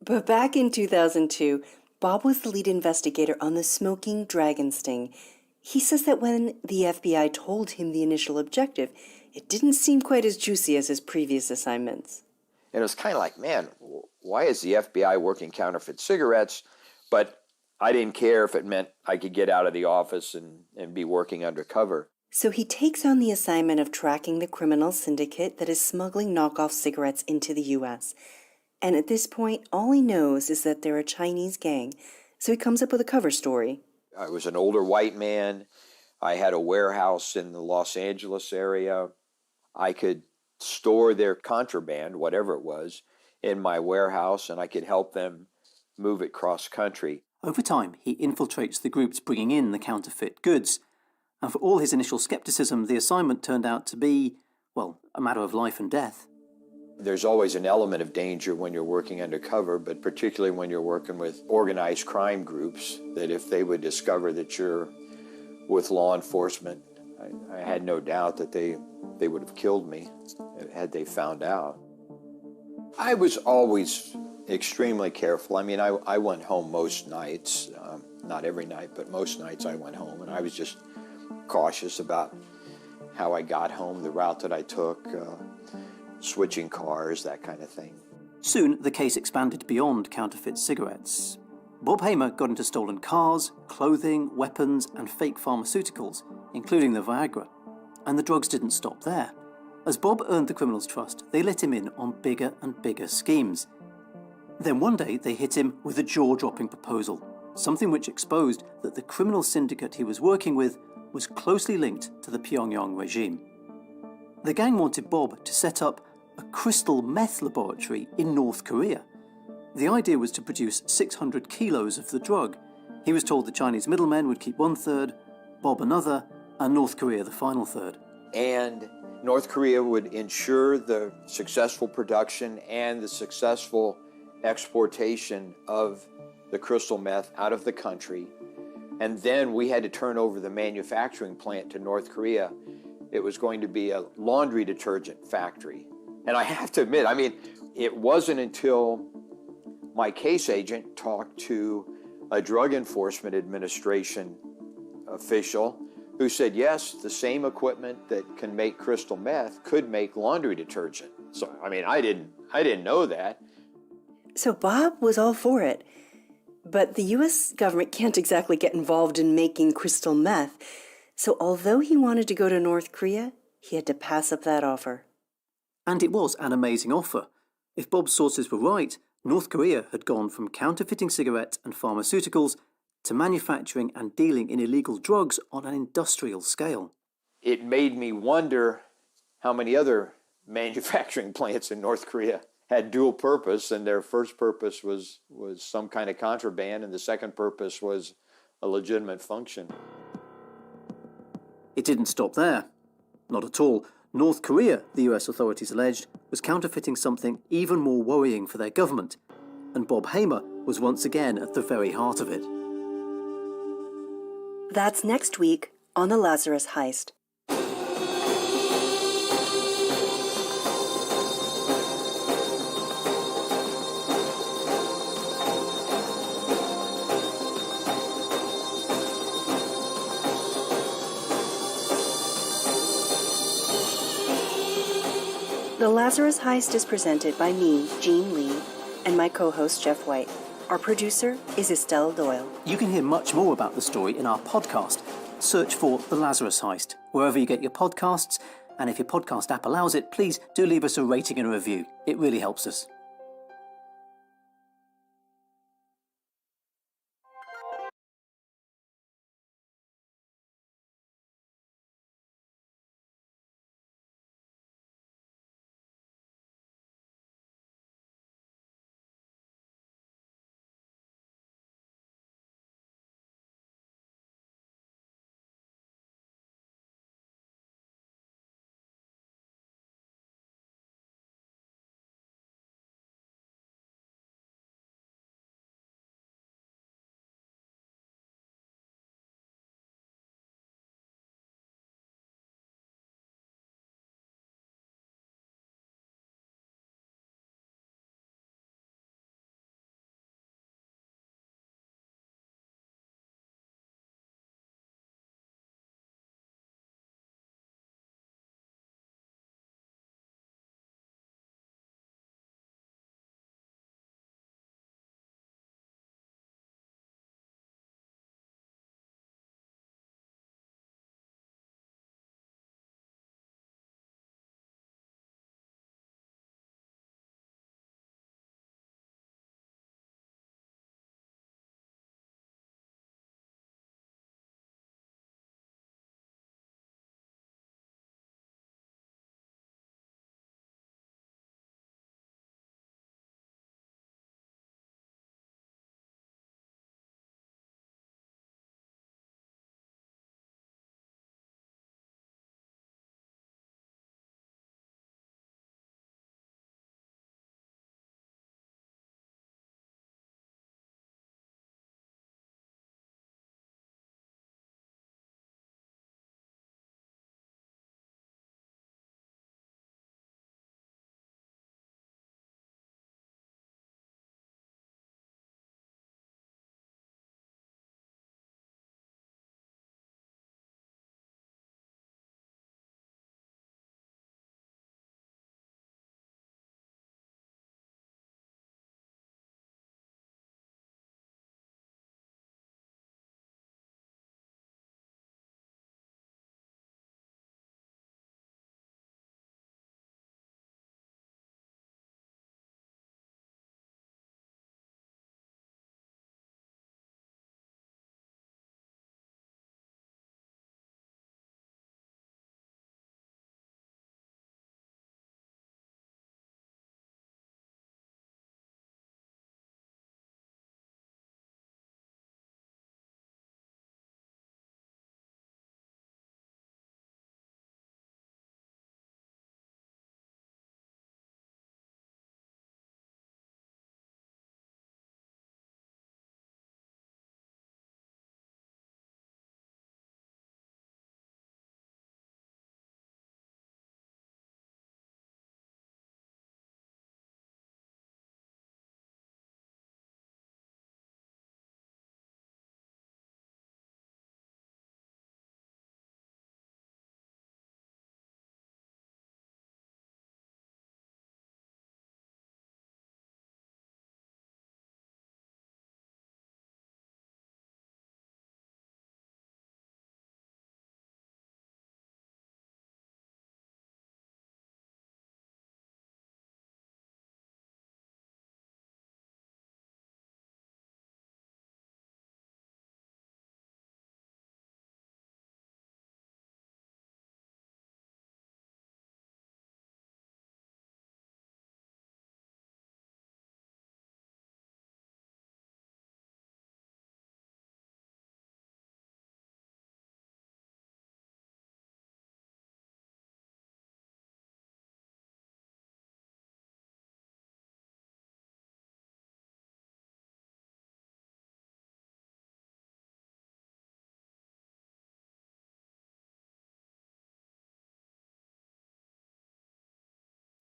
But back in 2002, Bob was the lead investigator on the smoking dragon sting. He says that when the FBI told him the initial objective, it didn't seem quite as juicy as his previous assignments. And it was kind of like, man, why is the FBI working counterfeit cigarettes? But I didn't care if it meant I could get out of the office and be working undercover. So he takes on the assignment of tracking the criminal syndicate that is smuggling knockoff cigarettes into the U.S. And at this point, all he knows is that they're a Chinese gang, so he comes up with a cover story. I was an older white man. I had a warehouse in the Los Angeles area. I could store their contraband, whatever it was, in my warehouse, and I could help them move it cross-country. Over time, he infiltrates the groups bringing in the counterfeit goods. And for all his initial skepticism, the assignment turned out to be, well, a matter of life and death. There's always an element of danger when you're working undercover, but particularly when you're working with organized crime groups, that if they would discover that you're with law enforcement, I had no doubt that they would have killed me had they found out. I was always extremely careful. I mean, I went home most nights, not every night, but most nights I went home, and I was just cautious about how I got home, the route that I took, switching cars, that kind of thing. Soon, the case expanded beyond counterfeit cigarettes. Bob Hamer got into stolen cars, clothing, weapons, and fake pharmaceuticals, including the Viagra. And the drugs didn't stop there. As Bob earned the criminals' trust, they let him in on bigger and bigger schemes. Then one day, they hit him with a jaw-dropping proposal, something which exposed that the criminal syndicate he was working with was closely linked to the Pyongyang regime. The gang wanted Bob to set up a crystal meth laboratory in North Korea. The idea was to produce 600 kilos of the drug. He was told the Chinese middlemen would keep 1/3, Bob another, and North Korea the final third. And North Korea would ensure the successful production and the successful exportation of the crystal meth out of the country. And then we had to turn over the manufacturing plant to North Korea. It was going to be a laundry detergent factory. And I have to admit, I mean, it wasn't until my case agent talked to a Drug Enforcement Administration official who said, yes, the same equipment that can make crystal meth could make laundry detergent. So, I mean, I didn't know that. So Bob was all for it. But the U.S. government can't exactly get involved in making crystal meth. So although he wanted to go to North Korea, he had to pass up that offer. And it was an amazing offer. If Bob's sources were right, North Korea had gone from counterfeiting cigarettes and pharmaceuticals to manufacturing and dealing in illegal drugs on an industrial scale. It made me wonder how many other manufacturing plants in North Korea had dual purpose, and their first purpose was some kind of contraband, and the second purpose was a legitimate function. It didn't stop there. Not at all. North Korea, the US authorities alleged, was counterfeiting something even more worrying for their government, and Bob Hamer was once again at the very heart of it. That's next week on The Lazarus Heist. The Lazarus Heist is presented by me, Jean Lee, and my co-host, Jeff White. Our producer is Estelle Doyle. You can hear much more about the story in our podcast. Search for The Lazarus Heist, wherever you get your podcasts, and if your podcast app allows it, please do leave us a rating and a review. It really helps us.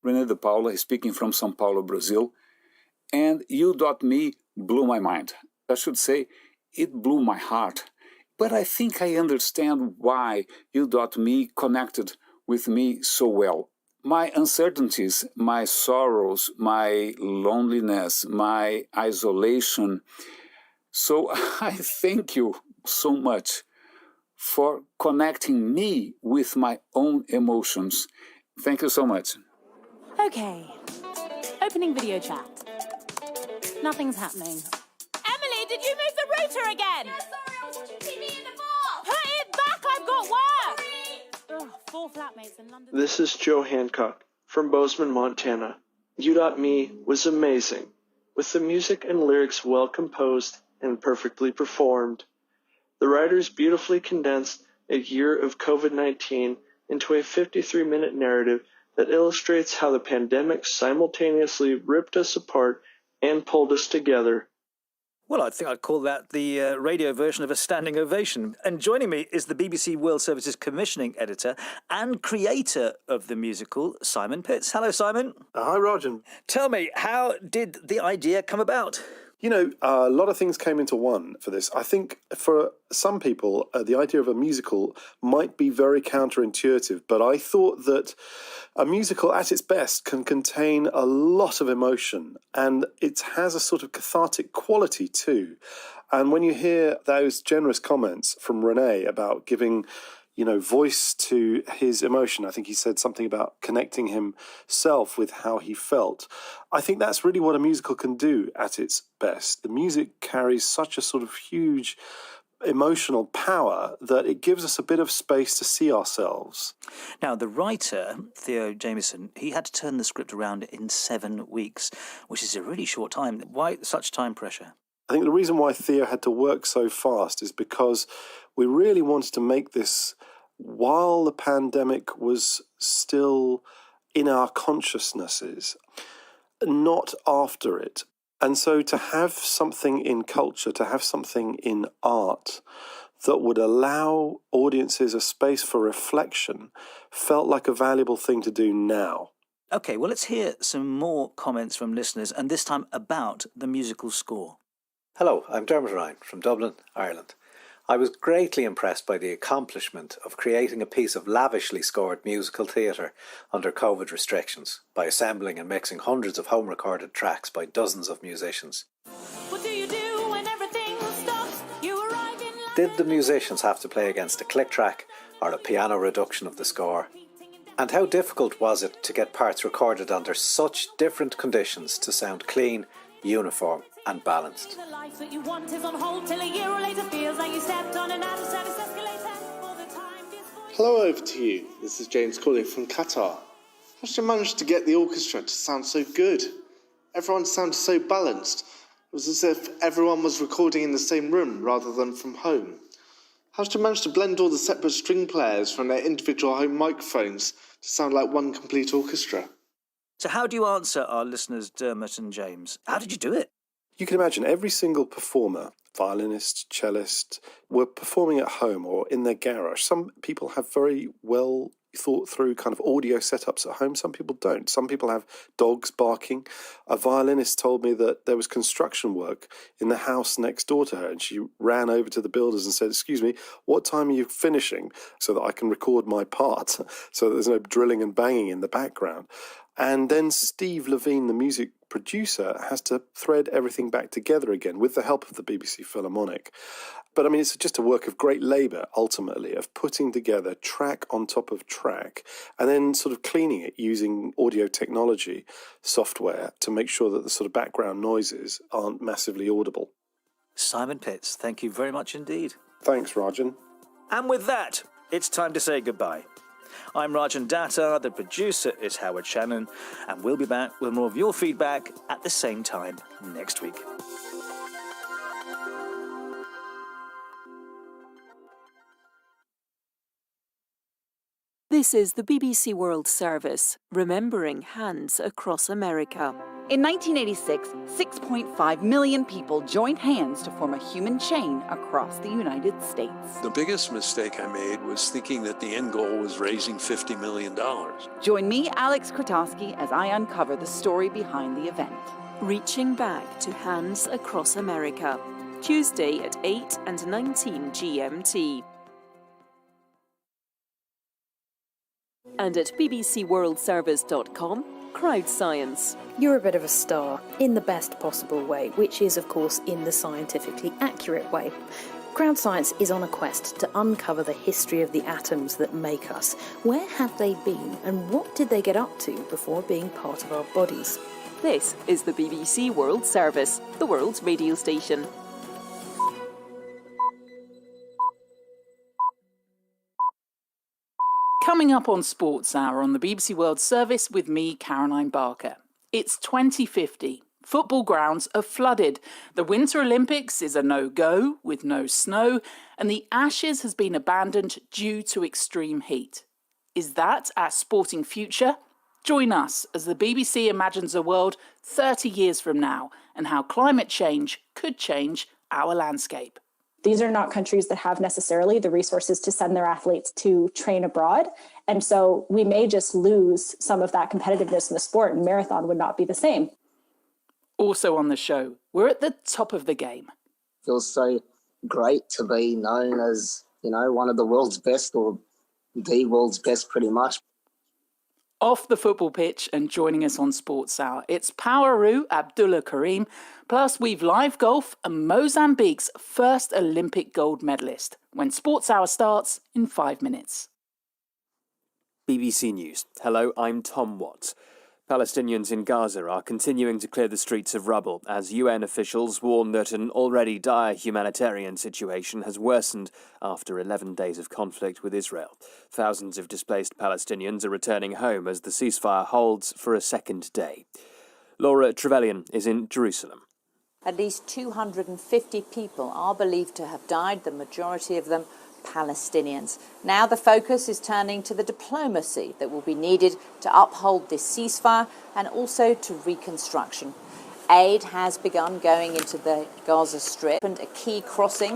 René de Paula, speaking from São Paulo, Brazil. And You.me blew my mind. I should say, it blew my heart. But I think I understand why You.me connected with me so well. My uncertainties, my sorrows, my loneliness, my isolation. So I thank you so much for connecting me with my own emotions. Thank you so much. Okay, opening video chat. Nothing's happening. Emily, did you move the router again? No, sorry, I was watching TV in the bar. Put it back, I've got work! Ugh, 4 flatmates in London. This is Joe Hancock from Bozeman, Montana. You.me was amazing, with the music and lyrics well composed and perfectly performed. The writers beautifully condensed a year of COVID-19 into a 53-minute narrative that illustrates how the pandemic simultaneously ripped us apart and pulled us together. Well, I think I'd call that the radio version of a standing ovation. And joining me is the BBC World Service's commissioning editor and creator of the musical, Simon Pitts. Hello, Simon. Hi, Roger. Tell me, how did the idea come about? You know, a lot of things came into one for this. I think for some people, the idea of a musical might be very counterintuitive, but I thought that a musical at its best can contain a lot of emotion, and it has a sort of cathartic quality too. And when you hear those generous comments from René about giving voice to his emotion. I think he said something about connecting himself with how he felt. I think that's really what a musical can do at its best. The music carries such a sort of huge emotional power that it gives us a bit of space to see ourselves. Now, the writer, Theo Jamieson, he had to turn the script around in 7 weeks, which is a really short time. Why such time pressure? I think the reason why Theo had to work so fast is because we really wanted to make this while the pandemic was still in our consciousnesses, not after it. And so to have something in culture, to have something in art that would allow audiences a space for reflection felt like a valuable thing to do now. OK, well, let's hear some more comments from listeners, and this time about the musical score. Hello, I'm Dermot Ryan from Dublin, Ireland. I was greatly impressed by the accomplishment of creating a piece of lavishly scored musical theatre under COVID restrictions by assembling and mixing hundreds of home-recorded tracks by dozens of musicians. What do you do when everything stops? You arrive in London. Did the musicians have to play against a click track or a piano reduction of the score? And how difficult was it to get parts recorded under such different conditions to sound clean, uniform and balanced? The life that you want is on hold till a year or later feels like you stepped on an out-of-service escalator. All the time Hello, over to you. This is James calling from Qatar. How did you manage to get the orchestra to sound so good? Everyone sounded so balanced. It was as if everyone was recording in the same room rather than from home. How did you manage to blend all the separate string players from their individual home microphones to sound like one complete orchestra? So how do you answer our listeners, Dermot and James? How did you do it? You can imagine every single performer, violinist, cellist, were performing at home or in their garage. Some people have very well thought through kind of audio setups at home. Some people don't. Some people have dogs barking. A violinist told me that there was construction work in the house next door to her, and she ran over to the builders and said, "Excuse me, what time are you finishing so that I can record my part so that there's no drilling and banging in the background?" And then Steve Levine, the music producer, has to thread everything back together again with the help of the BBC Philharmonic. But I mean, it's just a work of great labour, ultimately, of putting together track on top of track and then sort of cleaning it using audio technology software to make sure that the sort of background noises aren't massively audible. Simon Pitts, thank you very much indeed. Thanks, Rajan. And with that, it's time to say goodbye. I'm Rajan Datta, the producer is Howard Shannon, and we'll be back with more of your feedback at the same time next week. This is the BBC World Service, remembering hands across America. In 1986, 6.5 million people joined hands to form a human chain across the United States. The biggest mistake I made was thinking that the end goal was raising $50 million. Join me, Alex Krotowski, as I uncover the story behind the event. Reaching back to Hands Across America, Tuesday at 8 and 19 GMT. And at bbcworldservice.com, Crowd Science. You're a bit of a star, in the best possible way, which is, of course, in the scientifically accurate way. Crowd Science is on a quest to uncover the history of the atoms that make us. Where have they been, and what did they get up to before being part of our bodies? This is the BBC World Service, the world's radio station. Coming up on Sports Hour on the BBC World Service with me, Caroline Barker. It's 2050. Football grounds are flooded. The Winter Olympics is a no-go with no snow, and the Ashes has been abandoned due to extreme heat. Is that our sporting future? Join us as the BBC imagines a world 30 years from now and how climate change could change our landscape. These are not countries that have necessarily the resources to send their athletes to train abroad. And so we may just lose some of that competitiveness in the sport, and marathon would not be the same. Also on the show, we're at the top of the game. Feels so great to be known as, one of the world's best, or the world's best pretty much. Off the football pitch and joining us on Sports Hour, it's Poweroo Abdullah Karim, plus we've live golf and Mozambique's first Olympic gold medalist, when Sports Hour starts in 5 minutes. BBC News. Hello, I'm Tom Watts. Palestinians in Gaza are continuing to clear the streets of rubble as UN officials warn that an already dire humanitarian situation has worsened after 11 days of conflict with Israel. Thousands of displaced Palestinians are returning home as the ceasefire holds for a second day. Laura Trevelyan is in Jerusalem. At least 250 people are believed to have died, the majority of them Palestinians. Now the focus is turning to the diplomacy that will be needed to uphold this ceasefire and also to reconstruction. Aid has begun going into the Gaza Strip and a key crossing